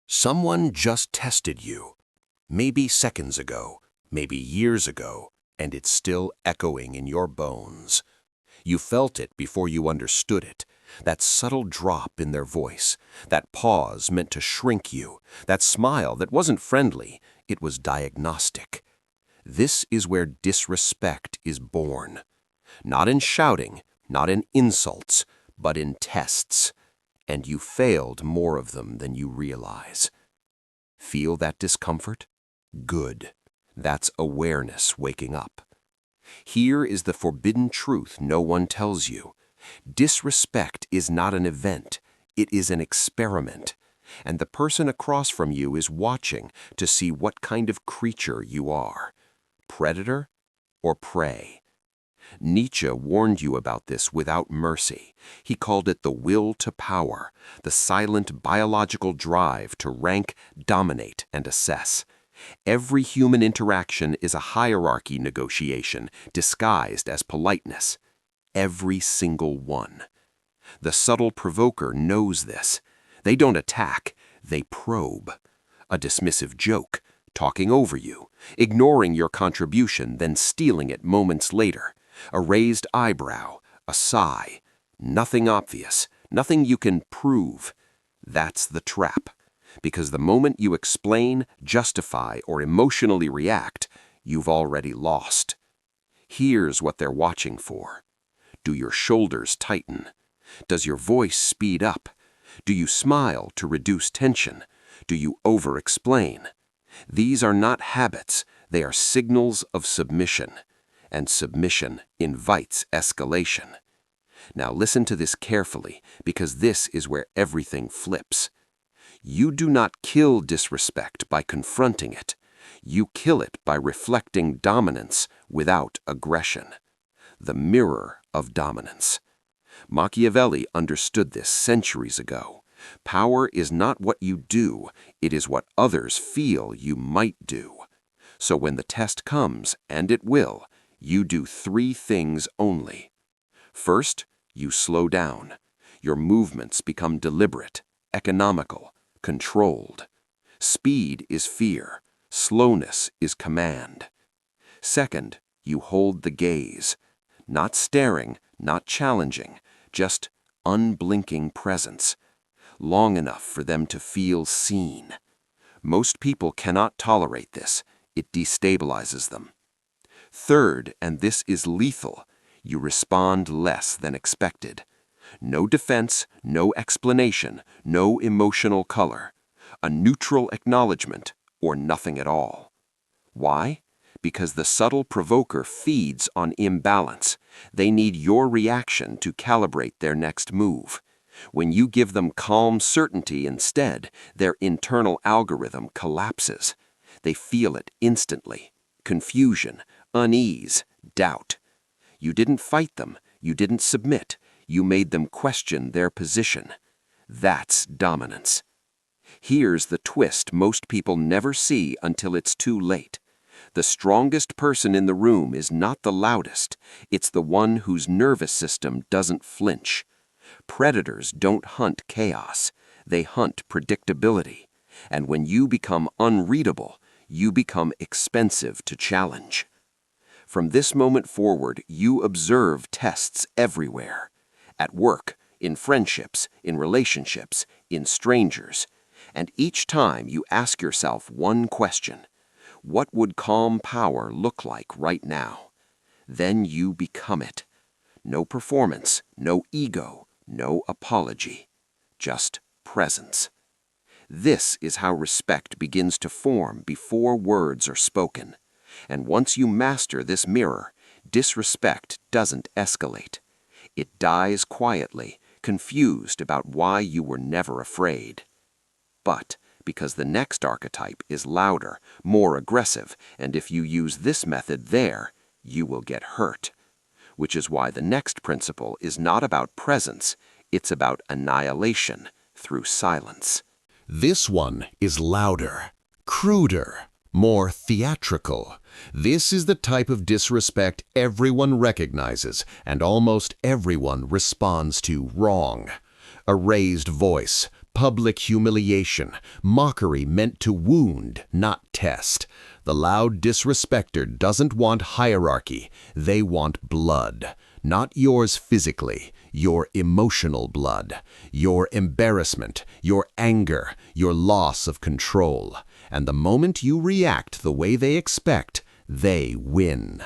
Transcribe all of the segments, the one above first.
Someone just tested you. Maybe seconds ago, maybe years ago, and it's still echoing in your bones. You felt it before you understood it, that subtle drop in their voice, that pause meant to shrink you, that smile that wasn't friendly, it was diagnostic. This is where disrespect is born. Not in shouting, not in insults, but in tests. And you failed more of them than you realize. Feel that discomfort? Good. That's awareness waking up. Here is the forbidden truth no one tells you. Disrespect is not an event, it is an experiment. And the person across from you is watching to see what kind of creature you are. Predator or prey? Nietzsche warned you about this without mercy. He called it the will to power, the silent biological drive to rank, dominate, and assess. Every human interaction is a hierarchy negotiation disguised as politeness. Every single one. The subtle provoker knows this. They don't attack, they probe. A dismissive joke, talking over you, ignoring your contribution, then stealing it moments later. A raised eyebrow, a sigh, nothing obvious, nothing you can prove. That's the trap. Because the moment you explain, justify, or emotionally react, you've already lost. Here's what they're watching for. Do your shoulders tighten? Does your voice speed up? Do you smile to reduce tension? Do you over-explain? These are not habits, they are signals of submission. And submission invites escalation. Now listen to this carefully, because this is where everything flips. You do not kill disrespect by confronting it. You kill it by reflecting dominance without aggression. The mirror of dominance. Machiavelli understood this centuries ago. Power is not what you do, it is what others feel you might do. So when the test comes, and it will, you do three things only. First, you slow down. Your movements become deliberate, economical, controlled. Speed is fear. Slowness is command. Second, you hold the gaze. Not staring, not challenging, just unblinking presence. Long enough for them to feel seen. Most people cannot tolerate this. It destabilizes them. Third, and this is lethal, you respond less than expected. No defense, no explanation, no emotional color. A neutral acknowledgement, or nothing at all. Why? Because the subtle provoker feeds on imbalance. They need your reaction to calibrate their next move. When you give them calm certainty instead, their internal algorithm collapses. They feel it instantly. Confusion, unease, doubt. You didn't fight them, you didn't submit, you made them question their position. That's dominance. Here's the twist most people never see until it's too late. The strongest person in the room is not the loudest, it's the one whose nervous system doesn't flinch. Predators don't hunt chaos, they hunt predictability. And when you become unreadable, you become expensive to challenge. From this moment forward, you observe tests everywhere. At work, in friendships, in relationships, in strangers. And each time you ask yourself one question. What would calm power look like right now? Then you become it. No performance, no ego, no apology. Just presence. This is how respect begins to form before words are spoken. And once you master this mirror, disrespect doesn't escalate. It dies quietly, confused about why you were never afraid. But because the next archetype is louder, more aggressive, and if you use this method there, you will get hurt. Which is why the next principle is not about presence, it's about annihilation through silence. This one is louder, cruder, more theatrical. This is the type of disrespect everyone recognizes and almost everyone responds to wrong. A raised voice, public humiliation, mockery meant to wound, not test. The loud disrespecter doesn't want hierarchy, they want blood. Not yours physically, your emotional blood, your embarrassment, your anger, your loss of control. And the moment you react the way they expect, they win.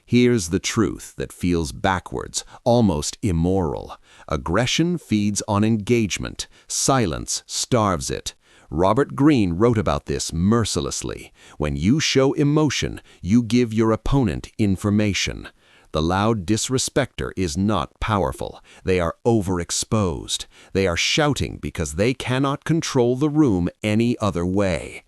Here's the truth that feels backwards, almost immoral. Aggression feeds on engagement. Silence starves it. Robert Greene wrote about this mercilessly. When you show emotion, you give your opponent information. The loud disrespecter is not powerful. They are overexposed. They are shouting because they cannot control the room any other way.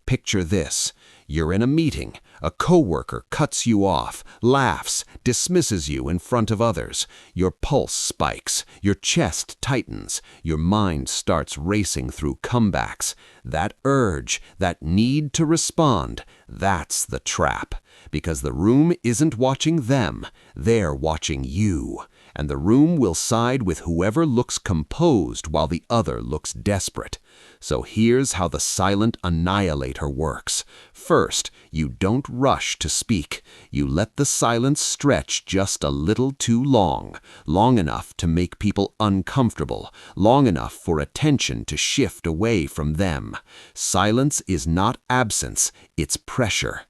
Picture this. You're in a meeting. A coworker cuts you off, laughs, dismisses you in front of others. Your pulse spikes, your chest tightens, your mind starts racing through comebacks. That urge, that need to respond, that's the trap. Because the room isn't watching them, they're watching you. And the room will side with whoever looks composed while the other looks desperate. So here's how the Silent Annihilator works. First, you don't rush to speak. You let the silence stretch just a little too long, long enough to make people uncomfortable, long enough for attention to shift away from them. Silence is not absence, it's pressure.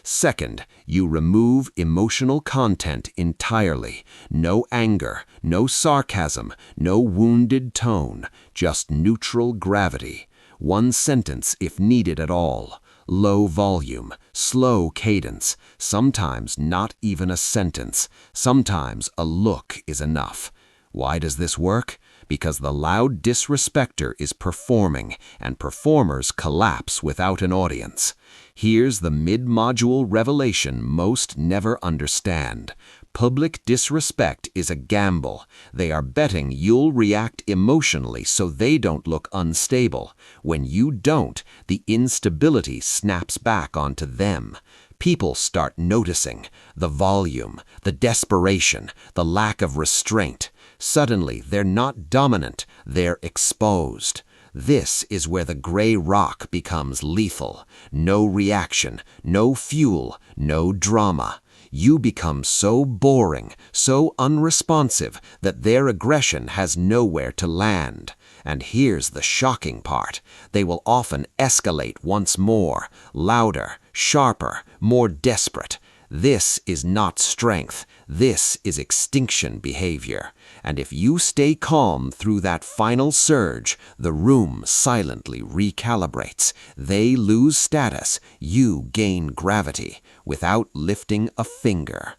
Second, you remove emotional content entirely. No anger, no sarcasm, no wounded tone, just neutral gravity. One sentence if needed at all. Low volume, slow cadence, sometimes not even a sentence. Sometimes a look is enough. Why does this work? Because the loud disrespecter is performing, and performers collapse without an audience. Here's the mid-module revelation most never understand. Public disrespect is a gamble. They are betting you'll react emotionally so they don't look unstable. When you don't, the instability snaps back onto them. People start noticing the volume, the desperation, the lack of restraint. Suddenly, they're not dominant, they're exposed. This is where the gray rock becomes lethal. No reaction, no fuel, no drama. You become so boring, so unresponsive that their aggression has nowhere to land. And here's the shocking part. They will often escalate once more, louder, sharper, more desperate. This is not strength. This is extinction behavior. And if you stay calm through that final surge, the room silently recalibrates. They lose status. You gain gravity without lifting a finger.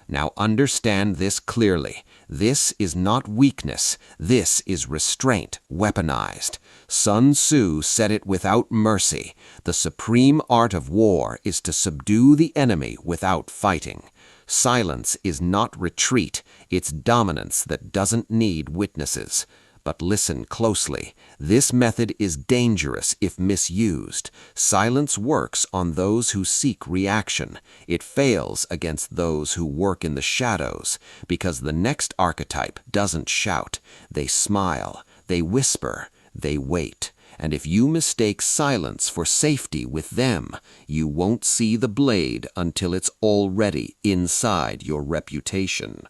Now understand this clearly. This is not weakness. This is restraint weaponized. Sun Tzu said it without mercy. The supreme art of war is to subdue the enemy without fighting. Silence is not retreat. It's dominance that doesn't need witnesses. But listen closely. This method is dangerous if misused. Silence works on those who seek reaction. It fails against those who work in the shadows, because the next archetype doesn't shout. They smile, they whisper, they wait. And if you mistake silence for safety with them, you won't see the blade until it's already inside your reputation.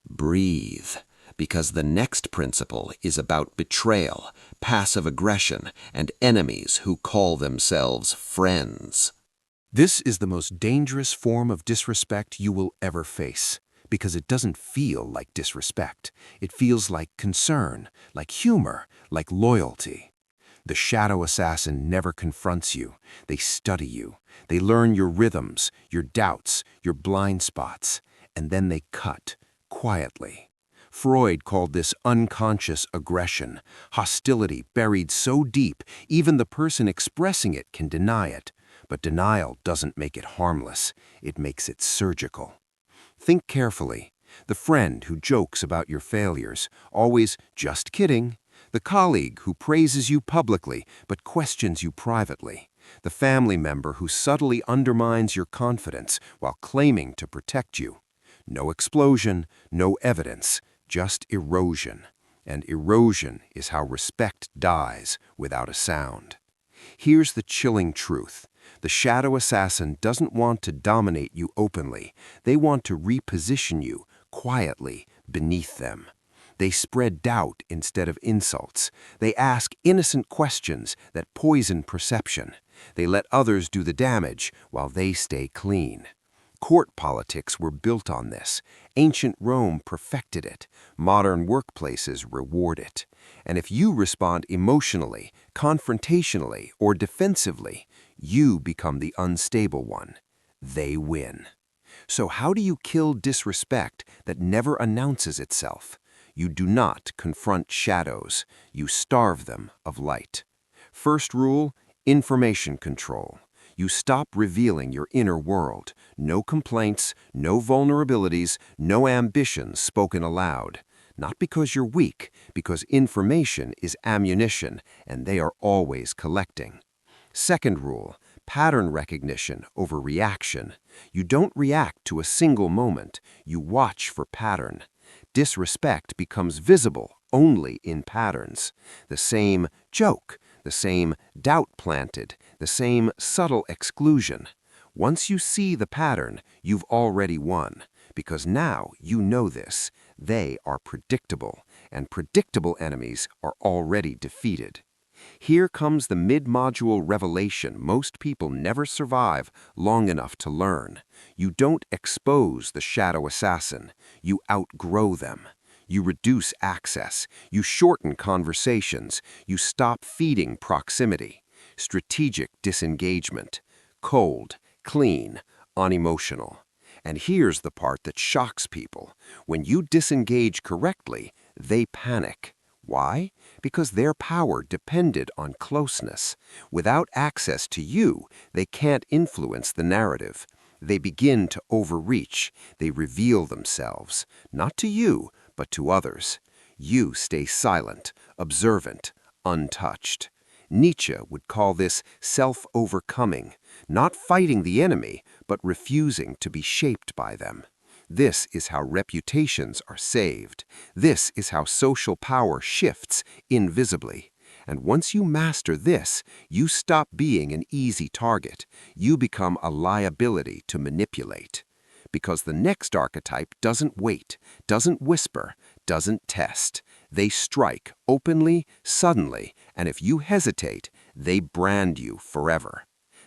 Breathe. Because the next principle is about betrayal, passive aggression, and enemies who call themselves friends. This is the most dangerous form of disrespect you will ever face, because it doesn't feel like disrespect. It feels like concern, like humor, like loyalty. The shadow assassin never confronts you. They study you. They learn your rhythms, your doubts, your blind spots, and then they cut, quietly. Freud called this unconscious aggression, hostility buried so deep even the person expressing it can deny it. But denial doesn't make it harmless, it makes it surgical. Think carefully. The friend who jokes about your failures, always just kidding. The colleague who praises you publicly but questions you privately. The family member who subtly undermines your confidence while claiming to protect you. No explosion, no evidence. Just erosion. And erosion is how respect dies without a sound. Here's the chilling truth. The shadow assassin doesn't want to dominate you openly. They want to reposition you quietly beneath them. They spread doubt instead of insults. They ask innocent questions that poison perception. They let others do the damage while they stay clean. Court politics were built on this. Ancient Rome perfected it. Modern workplaces reward it. And if you respond emotionally, confrontationally, or defensively, you become the unstable one. They win. So how do you kill disrespect that never announces itself? You do not confront shadows. You starve them of light. First rule, information control. You stop revealing your inner world. No complaints, no vulnerabilities, no ambitions spoken aloud. Not because you're weak, because information is ammunition, and they are always collecting. Second rule, pattern recognition over reaction. You don't react to a single moment. You watch for pattern. Disrespect becomes visible only in patterns. The same joke, the same doubt planted, the same subtle exclusion. Once you see the pattern, you've already won, because now you know this. They are predictable, and predictable enemies are already defeated. Here comes the mid-module revelation most people never survive long enough to learn. You don't expose the shadow assassin. You outgrow them. You reduce access. You shorten conversations. You stop feeding proximity. Strategic disengagement. Cold, clean, unemotional. And here's the part that shocks people. When you disengage correctly, they panic. Why? Because their power depended on closeness. Without access to you, they can't influence the narrative. They begin to overreach. They reveal themselves, not to you, but to others. You stay silent, observant, untouched. Nietzsche would call this self-overcoming, not fighting the enemy, but refusing to be shaped by them. This is how reputations are saved. This is how social power shifts invisibly. And once you master this, you stop being an easy target. You become a liability to manipulate. Because the next archetype doesn't wait, doesn't whisper, doesn't test. They strike openly, suddenly, and if you hesitate, they brand you forever.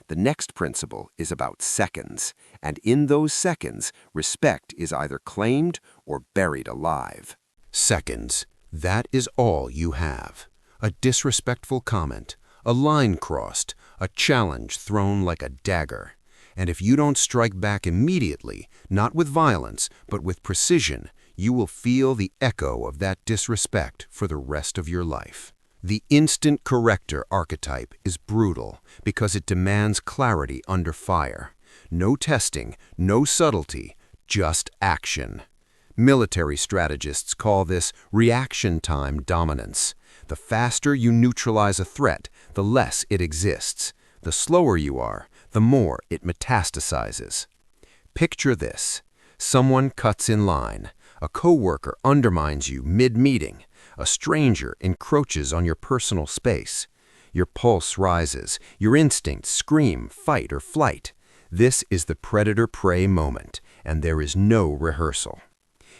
The next principle is about seconds, and in those seconds, respect is either claimed or buried alive. Seconds. That is all you have. A disrespectful comment, a line crossed, a challenge thrown like a dagger. And if you don't strike back immediately, not with violence, but with precision, you will feel the echo of that disrespect for the rest of your life. The Instant Corrector archetype is brutal because it demands clarity under fire. No testing, no subtlety, just action. Military strategists call this reaction time dominance. The faster you neutralize a threat, the less it exists. The slower you are, the more it metastasizes. Picture this. Someone cuts in line. A coworker undermines you mid-meeting. A stranger encroaches on your personal space. Your pulse rises. Your instincts scream fight or flight. This is the predator-prey moment, and there is no rehearsal.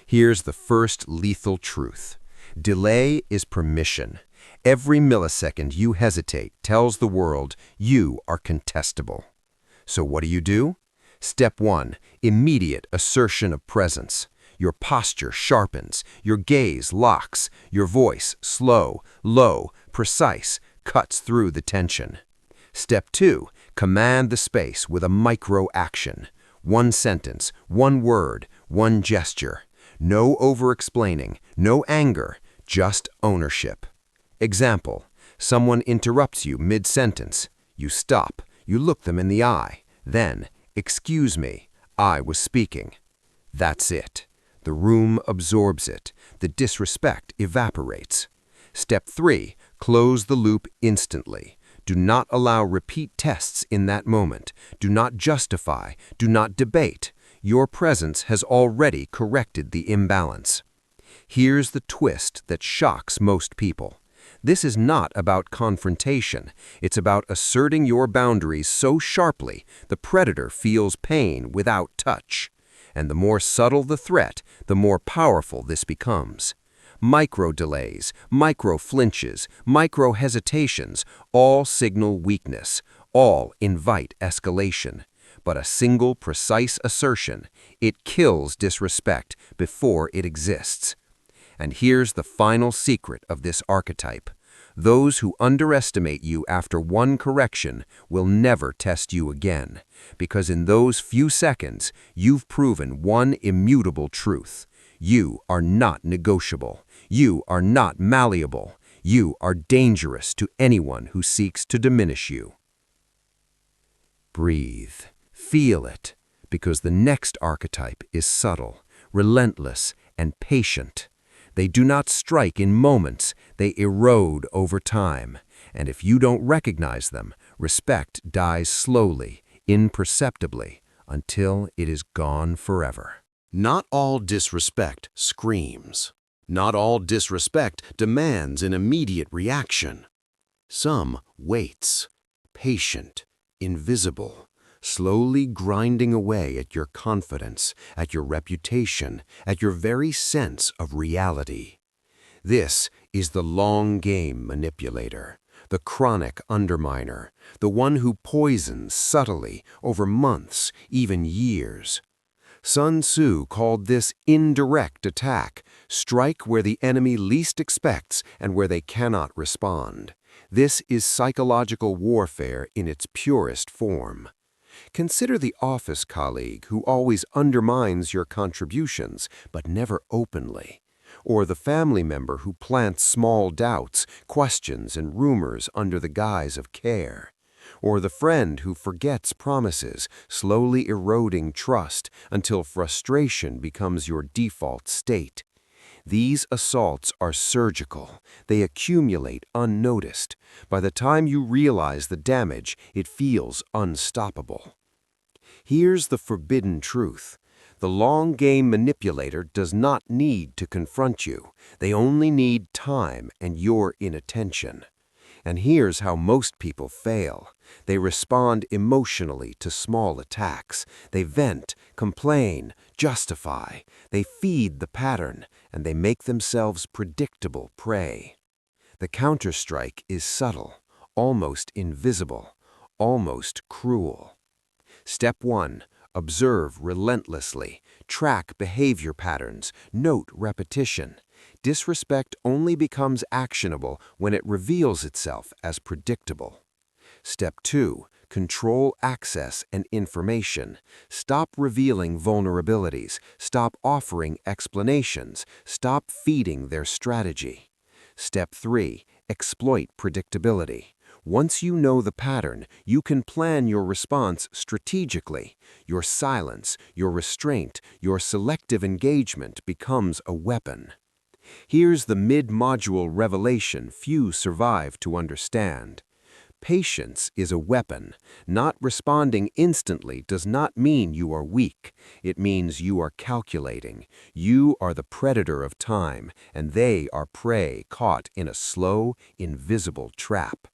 Here's the first lethal truth. Delay is permission. Every millisecond you hesitate tells the world you are contestable. So what do? Step 1, immediate assertion of presence. Your posture sharpens, your gaze locks, your voice slow, low, precise, cuts through the tension. Step 2, command the space with a micro-action. One sentence, one word, one gesture. No over-explaining, no anger, just ownership. Example, someone interrupts you mid-sentence. You stop, you look them in the eye. Then, excuse me, I was speaking. That's it. The room absorbs it. The disrespect evaporates. Step 3, close the loop instantly. Do not allow repeat tests in that moment. Do not justify. Do not debate. Your presence has already corrected the imbalance. Here's the twist that shocks most people. This is not about confrontation. It's about asserting your boundaries so sharply the predator feels pain without touch. And the more subtle the threat, the more powerful this becomes. Micro delays, micro flinches, micro hesitations all signal weakness, all invite escalation. But a single precise assertion, it kills disrespect before it exists. And here's the final secret of this archetype. Those who underestimate you after one correction will never test you again, because in those few seconds, you've proven one immutable truth. You are not negotiable. You are not malleable. You are dangerous to anyone who seeks to diminish you. Breathe. Feel it, because the next archetype is subtle, relentless, and patient. They do not strike in moments, they erode over time. And if you don't recognize them, respect dies slowly, imperceptibly, until it is gone forever. Not all disrespect screams. Not all disrespect demands an immediate reaction. Some waits, patient, invisible, slowly grinding away at your confidence, at your reputation, at your very sense of reality. This is the long game manipulator, the chronic underminer, the one who poisons subtly over months, even years. Sun Tzu called this indirect attack, strike where the enemy least expects and where they cannot respond. This is psychological warfare in its purest form. Consider the office colleague who always undermines your contributions, but never openly. Or the family member who plants small doubts, questions, and rumors under the guise of care. Or the friend who forgets promises, slowly eroding trust until frustration becomes your default state. These assaults are surgical. They accumulate unnoticed. By the time you realize the damage, it feels unstoppable. Here's the forbidden truth. The long game manipulator does not need to confront you. They only need time and your inattention. And here's how most people fail. They respond emotionally to small attacks. They vent, complain, justify. They feed the pattern, and they make themselves predictable prey. The counterstrike is subtle, almost invisible, almost cruel. Step 1. Observe relentlessly. Track behavior patterns. Note repetition. Disrespect only becomes actionable when it reveals itself as predictable. Step 2. Control access and information. Stop revealing vulnerabilities. Stop offering explanations. Stop feeding their strategy. Step 3. Exploit predictability. Once you know the pattern, you can plan your response strategically. Your silence, your restraint, your selective engagement becomes a weapon. Here's the mid-module revelation few survive to understand. Patience is a weapon. Not responding instantly does not mean you are weak. It means you are calculating. You are the predator of time, and they are prey caught in a slow, invisible trap.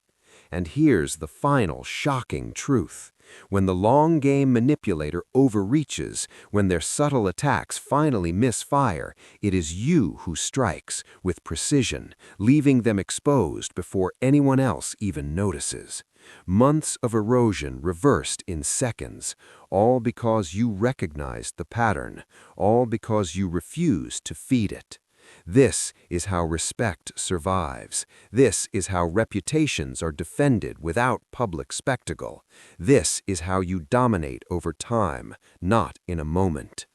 And here's the final shocking truth. When the long game manipulator overreaches, when their subtle attacks finally misfire, it is you who strikes with precision, leaving them exposed before anyone else even notices. Months of erosion reversed in seconds, all because you recognized the pattern, all because you refused to feed it. This is how respect survives. This is how reputations are defended without public spectacle. This is how you dominate over time, not in a moment.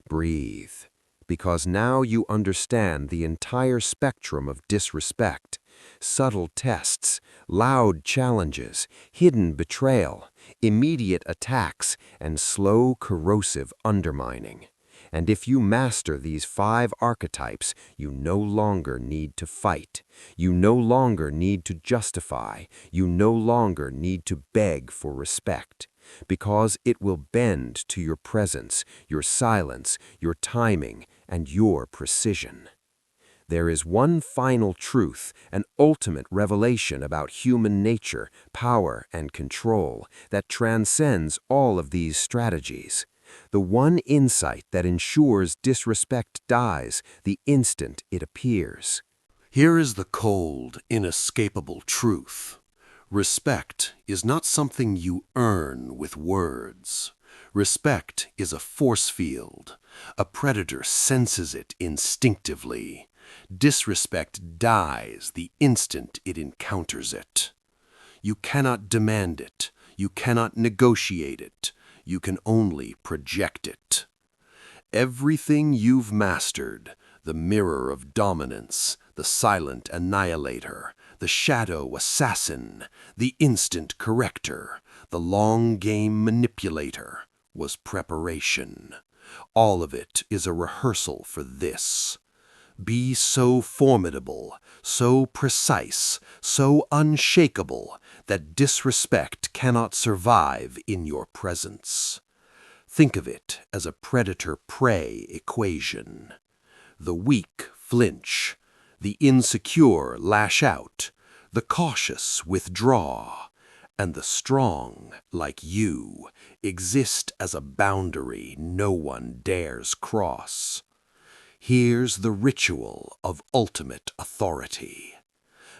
Breathe, because now you understand the entire spectrum of disrespect. Subtle tests, loud challenges, hidden betrayal, immediate attacks, and slow, corrosive undermining. And if you master these 5 archetypes, you no longer need to fight. You no longer need to justify. You no longer need to beg for respect. Because it will bend to your presence, your silence, your timing, and your precision. There is one final truth, an ultimate revelation about human nature, power, and control that transcends all of these strategies. The one insight that ensures disrespect dies the instant it appears. Here is the cold, inescapable truth. Respect is not something you earn with words. Respect is a force field. A predator senses it instinctively. Disrespect dies the instant it encounters it. You cannot demand it. You cannot negotiate it. You can only project it. Everything you've mastered, the mirror of dominance, the silent annihilator, the shadow assassin, the instant corrector, the long game manipulator, was preparation. All of it is a rehearsal for this. Be so formidable, so precise, so unshakable that disrespect cannot survive in your presence. Think of it as a predator-prey equation. The weak flinch, the insecure lash out, the cautious withdraw, and the strong, like you, exist as a boundary no one dares cross. Here's the ritual of ultimate authority.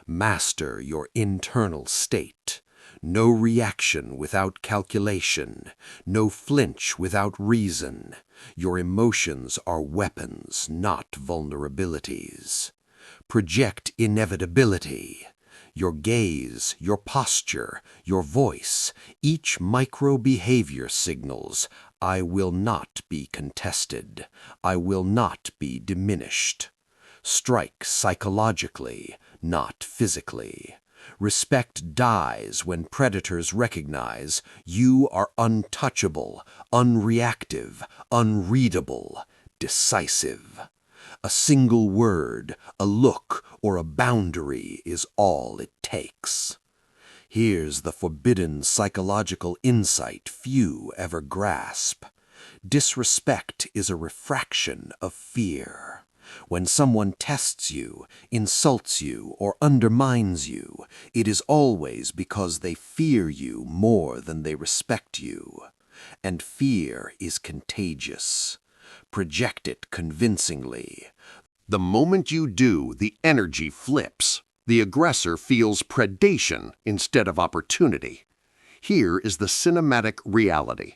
Master your internal state. No reaction without calculation. No flinch without reason. Your emotions are weapons, not vulnerabilities. Project inevitability. Your gaze, your posture, your voice, each micro-behavior signals, I will not be contested. I will not be diminished. Strike psychologically, not physically. Respect dies when predators recognize you are untouchable, unreactive, unreadable, decisive. A single word, a look, or a boundary is all it takes. Here's the forbidden psychological insight few ever grasp. Disrespect is a refraction of fear. When someone tests you, insults you, or undermines you, it is always because they fear you more than they respect you. And fear is contagious. Project it convincingly. The moment you do, the energy flips. The aggressor feels predation instead of opportunity. Here is the cinematic reality.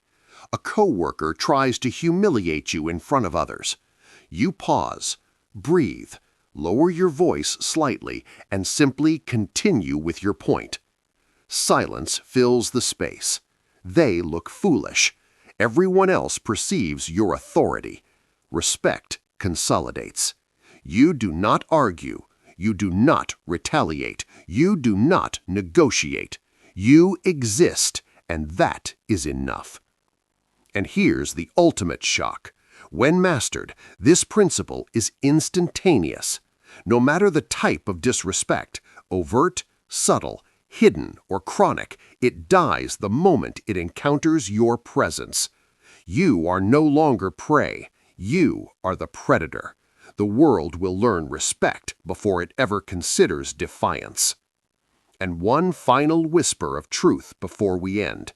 A coworker tries to humiliate you in front of others. You pause, breathe, lower your voice slightly, and simply continue with your point. Silence fills the space. They look foolish. Everyone else perceives your authority. Respect consolidates. You do not argue. You do not retaliate. You do not negotiate. You exist, and that is enough. And here's the ultimate shock. When mastered, this principle is instantaneous. No matter the type of disrespect, overt, subtle, hidden, or chronic, it dies the moment it encounters your presence. You are no longer prey. You are the predator. The world will learn respect before it ever considers defiance. And one final whisper of truth before we end.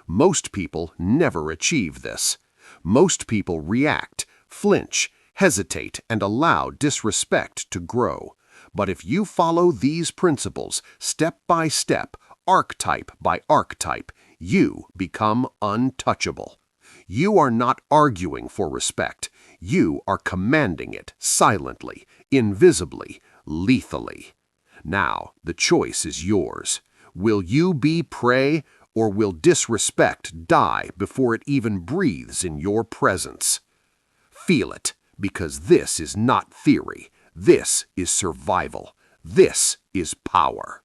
Most people never achieve this. Most people react, flinch, hesitate, and allow disrespect to grow. But if you follow these principles step by step, archetype by archetype, you become untouchable. You are not arguing for respect. You are commanding it silently, invisibly, lethally. Now, the choice is yours. Will you be prey, or will disrespect die before it even breathes in your presence? Feel it, because this is not theory. This is survival. This is power.